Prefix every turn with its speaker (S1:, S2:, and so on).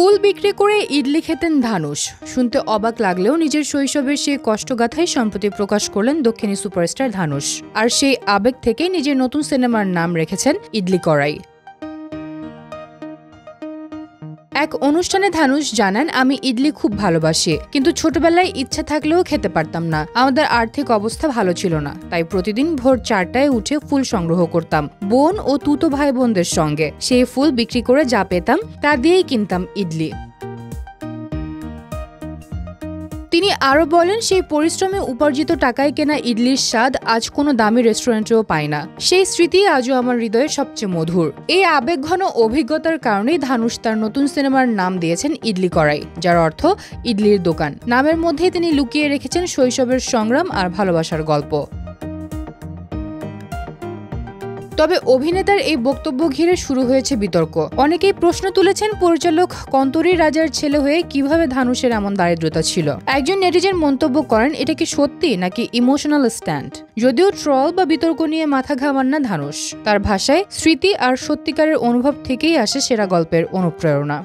S1: ফুল বিক্রি করে ইডলি খেতেন ধানুষ। শুনতে অবাক লাগলেও নিজের শৈশবের সেই কষ্টগাথাই সম্প্রতি প্রকাশ করলেন দক্ষিণী সুপারস্টার ধানুষ। আর সেই আবেগ থেকেই নিজের নতুন সিনেমার নাম রেখেছেন ইডলি কড়াই। এক অনুষ্ঠানে ধানুষ জানান, আমি ইডলি খুব ভালোবাসি, কিন্তু ছোটবেলায় ইচ্ছা থাকলেও খেতে পারতাম না। আমাদের আর্থিক অবস্থা ভালো ছিল না, তাই প্রতিদিন ভোর 4টায় উঠে ফুল সংগ্রহ করতাম বোন ও তুতো ভাই বোনদের সঙ্গে। সেই ফুল বিক্রি করে যা পেতাম তা দিয়েই কিনতাম ইডলি। তিনি আরো বলেন, সেই পরিশ্রমে উপার্জিত টাকায় কেনা ইডলির স্বাদ আজ কোনো দামি রেস্টুরেন্টেও পায় না। সেই স্মৃতি আজও আমার হৃদয়ে সবচেয়ে মধুর। এই আবেগঘন অভিজ্ঞতার কারণেই ধানুষ তার নতুন সিনেমার নাম দিয়েছেন ইডলি কড়াই, যার অর্থ ইডলির দোকান। নামের মধ্যেই তিনি লুকিয়ে রেখেছেন শৈশবের সংগ্রাম আর ভালোবাসার গল্প। তবে অভিনেতার এই বক্তব্য ঘিরে শুরু হয়েছে বিতর্ক। অনেকেই প্রশ্ন তুলেছেন, পরিচালক কন্তরী রাজার ছেলে হয়ে কিভাবে ধানুষের এমন দারিদ্রতা ছিল। একজন নেটিজেন মন্তব্য করেন, এটা কি সত্যি নাকি ইমোশনাল স্ট্যান্ড। যদিও ট্রল বা বিতর্ক নিয়ে মাথা ঘামান না ধানুষ। তার ভাষায় স্মৃতি আর সত্যিকারের অনুভব থেকেই আসে সেরা গল্পের অনুপ্রেরণা।